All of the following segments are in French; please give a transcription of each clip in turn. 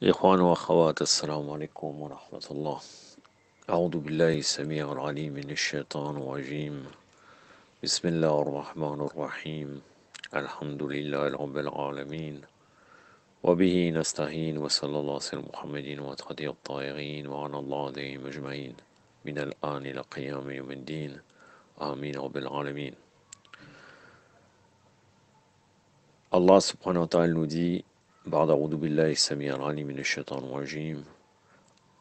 إخوان وأخوات السلام عليكم ورحمة الله. أعوذ بالله السميع العليم من الشيطان الرجيم. بسم الله الرحمن الرحيم. الحمد لله رب العالمين وبه نستعين وصلى الله على محمد وعلى الطاهرين وعلى الله عليهم أجمعين من الآن إلى قيام يوم الدين آمين رب العالمين. Allah subhanahu wa ta'ala nous dit بعد أعوذ بالله السميع العليم من الشيطان الرجيم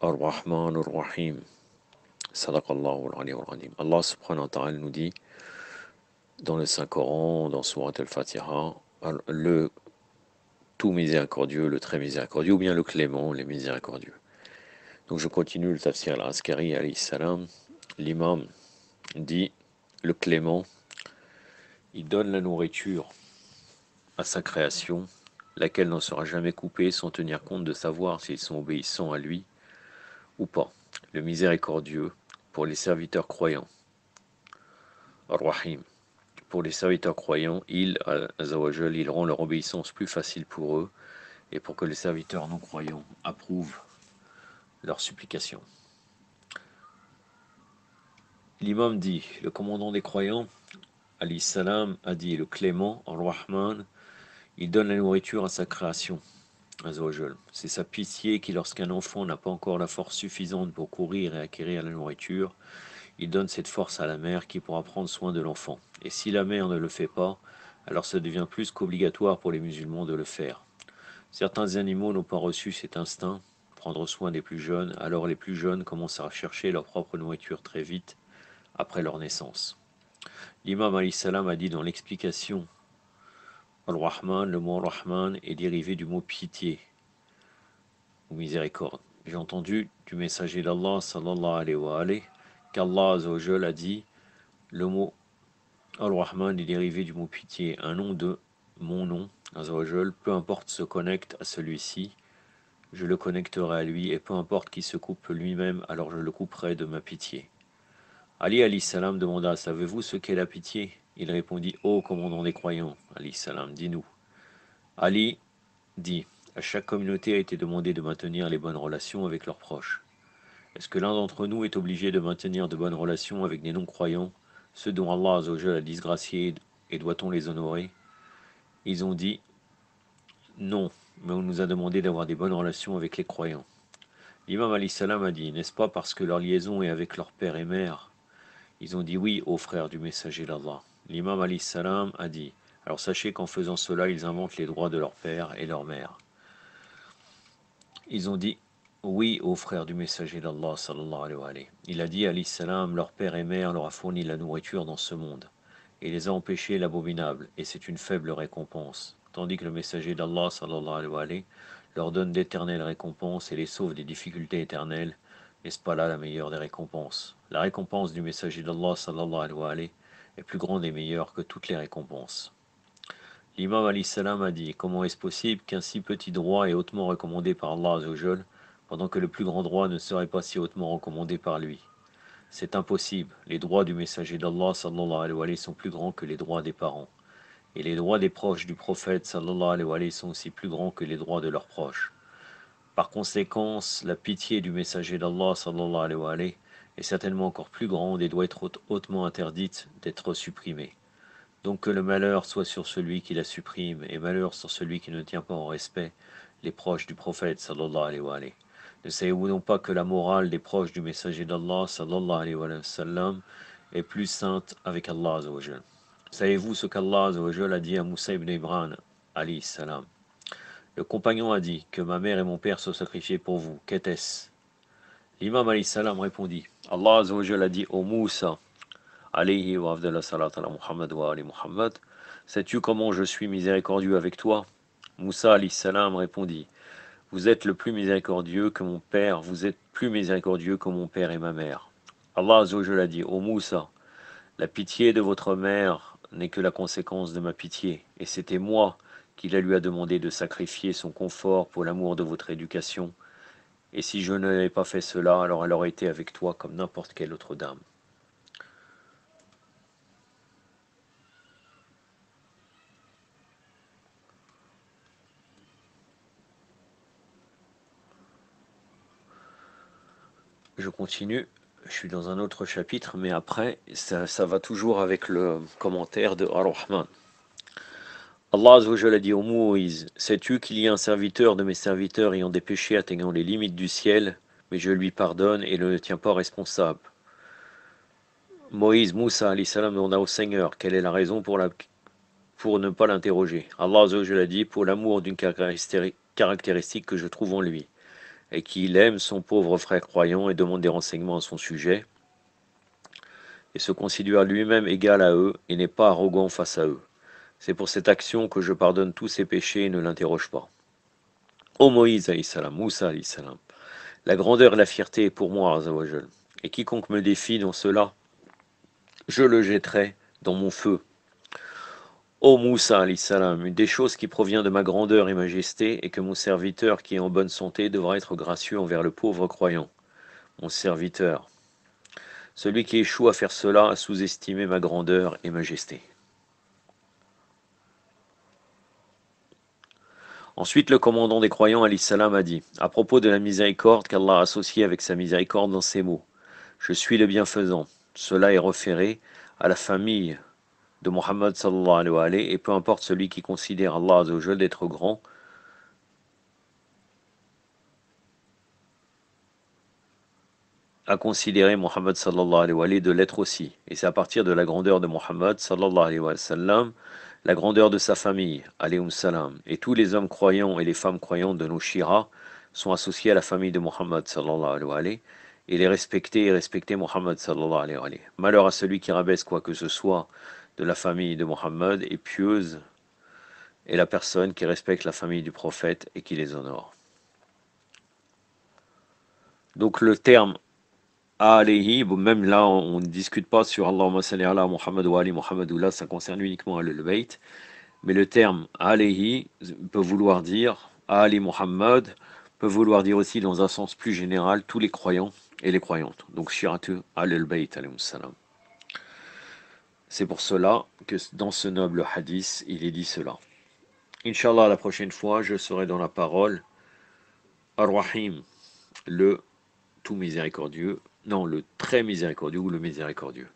الرحمن الرحيم Sadaqallahu al-Ali al-Alim. Allah subhanahu wa ta'ala nous dit dans le Saint-Coran, dans Surat al-Fatiha, le tout miséricordieux, le très miséricordieux, ou bien le clément, les miséricordieux. Donc je continue le tafsir al-Askari alayhi salam. L'imam dit, le clément, il donne la nourriture à sa création, laquelle n'en sera jamais coupée sans tenir compte de savoir s'ils sont obéissants à lui ou pas. Le miséricordieux pour les serviteurs croyants. Ar-Rahim. Pour les serviteurs croyants, il rend leur obéissance plus facile pour eux et pour que les serviteurs non croyants approuvent leurs supplications. L'imam dit, le commandant des croyants, alayhi salam, a dit, le clément, Ar-Rahman, il donne la nourriture à sa création. C'est sa pitié qui, lorsqu'un enfant n'a pas encore la force suffisante pour courir et acquérir la nourriture, il donne cette force à la mère qui pourra prendre soin de l'enfant. Et si la mère ne le fait pas, alors ça devient plus qu'obligatoire pour les musulmans de le faire. Certains animaux n'ont pas reçu cet instinct, prendre soin des plus jeunes, alors les plus jeunes commencent à chercher leur propre nourriture très vite après leur naissance. L'imam alayhi salam a dit dans l'explication Al-Rahman, le mot Rahman est dérivé du mot pitié ou miséricorde. J'ai entendu du messager d'Allah sallallahu alayhi wa alayhi qu'Allah azawajal a dit le mot Al-Rahman est dérivé du mot pitié, un nom de mon nom, azawajal, peu importe se connecte à celui-ci, je le connecterai à lui, et peu importe qui se coupe lui-même, alors je le couperai de ma pitié. Ali alayhi salam demanda, savez-vous ce qu'est la pitié? Il répondit, ô commandant des croyants, alayhi salam, dis-nous. Ali dit, à chaque communauté a été demandé de maintenir les bonnes relations avec leurs proches. Est-ce que l'un d'entre nous est obligé de maintenir de bonnes relations avec des non-croyants, ceux dont Allah azawajal a disgracié, et doit-on les honorer? Ils ont dit, non, mais on nous a demandé d'avoir des bonnes relations avec les croyants. L'imam alayhi salam a dit, n'est-ce pas parce que leur liaison est avec leur père et mère? Ils ont dit oui, ô frères du messager d'Allah. L'imam alayhi salam a dit, alors sachez qu'en faisant cela, ils inventent les droits de leur père et leur mère. Ils ont dit oui, ô frères du messager d'Allah sallallahu alayhi wa alayhi. Il a dit alayhi salam, leur père et mère leur a fourni la nourriture dans ce monde et les a empêchés l'abominable, et c'est une faible récompense. Tandis que le messager d'Allah sallallahu alayhi wa alayhi leur donne d'éternelles récompenses et les sauve des difficultés éternelles. N'est-ce pas là la meilleure des récompenses? La récompense du messager d'Allah sallallahu alayhi wa alayhi est plus grande et meilleure que toutes les récompenses. L'imam alayhi salam a dit, comment est-ce possible qu'un si petit droit est hautement recommandé par Allah azawajal, pendant que le plus grand droit ne serait pas si hautement recommandé par lui? C'est impossible. Les droits du messager d'Allah sallallahu alayhi wa alayhi sont plus grands que les droits des parents. Et les droits des proches du prophète sallallahu alayhi wa alayhi sont aussi plus grands que les droits de leurs proches. Par conséquent, la pitié du messager d'Allah sallallahu alayhi wa alayhi est certainement encore plus grande et doit être hautement interdite d'être supprimée. Donc que le malheur soit sur celui qui la supprime et malheur sur celui qui ne tient pas en respect les proches du prophète sallallahu alayhi wa alayhi. Ne savez-vous donc pas que la morale des proches du messager d'Allah sallallahu alayhi wa sallam est plus sainte avec Allah azawajal? Savez-vous ce qu'Allah azawajal a dit à Moussa ibn Imran alayhi salam? Le compagnon a dit que ma mère et mon père soient sacrifiés pour vous. Qu'était-ce? L'imam alayhi salam répondit, Allah azawajal a dit au Moussa alayhi wa afdala salat ala Muhammad wa ali Muhammad, sais-tu comment je suis miséricordieux avec toi? Moussa alayhi salam répondit, vous êtes le plus miséricordieux que mon père, vous êtes plus miséricordieux que mon père et ma mère. Allah azawajal a dit, ô Moussa, la pitié de votre mère n'est que la conséquence de ma pitié, et c'était moi qui la lui a demandé de sacrifier son confort pour l'amour de votre éducation, et si je n'avais pas fait cela, alors elle aurait été avec toi comme n'importe quelle autre dame. je continue. Je suis dans un autre chapitre, mais après, ça va toujours avec le commentaire de Ar-Rahman. Allah Azza wa Jalla dit au Moïse, sais-tu qu'il y a un serviteur de mes serviteurs ayant des péchés atteignant les limites du ciel, mais je lui pardonne et ne le tiens pas responsable. Moïse, Moussa, alayhi salam, demanda au Seigneur, quelle est la raison pour ne pas l'interroger. Allah Azza wa Jalla dit, pour l'amour d'une caractéristique que je trouve en lui, et qu'il aime son pauvre frère croyant et demande des renseignements à son sujet, et se considère lui-même égal à eux, et n'est pas arrogant face à eux. C'est pour cette action que je pardonne tous ses péchés et ne l'interroge pas. Ô Moïse, alayhi salam, Moussa, alayhi salam, la grandeur et la fierté est pour moi, Azza wa Jal. Et quiconque me défie dans cela, je le jetterai dans mon feu. Ô Moussa, alayhi salam, une des choses qui provient de ma grandeur et majesté est que mon serviteur qui est en bonne santé devra être gracieux envers le pauvre croyant. Mon serviteur. Celui qui échoue à faire cela a sous-estimé ma grandeur et majesté. Ensuite, le commandant des croyants, alayhi salam, a dit, à propos de la miséricorde qu'Allah a associée avec sa miséricorde dans ces mots, je suis le bienfaisant. Cela est référé à la famille de Muhammad sallallahu alayhi wa sallam, et peu importe celui qui considère Allah Azza wa Jalla d'être grand, a considéré Muhammad sallallahu alayhi wa sallam de l'être aussi. Et c'est à partir de la grandeur de Muhammad sallallahu alayhi wa sallam, la grandeur de sa famille, alayhi salam. Et tous les hommes croyants et les femmes croyantes de nos shiras sont associés à la famille de Muhammad sallallahu alayhi wa sallam, et les respecter et respecter Muhammad sallallahu alayhi wa sallam. Malheur à celui qui rabaisse quoi que ce soit de la famille de Muhammad, et pieuse est la personne qui respecte la famille du prophète et qui les honore. Donc le terme alayhi, même là on ne discute pas sur Allahumma salli ala Muhammad wa ali Muhammad, ou là ça concerne uniquement le bayt, mais le terme alayhi peut vouloir dire Ali Muhammad, peut vouloir dire aussi dans un sens plus général tous les croyants et les croyantes. Donc shiratu al-bayt alayhi salam. C'est pour cela que dans ce noble hadith, il est dit cela. Inch'Allah, la prochaine fois, je serai dans la parole Ar-Rahim, le tout miséricordieux, non, le très miséricordieux ou le miséricordieux.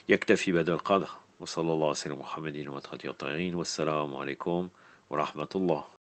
Yaktafi badal qadr, wa sallallahu alayhi wa sallam Muhammadin wa tahirin, wa salamu alaykum wa rahmatullah.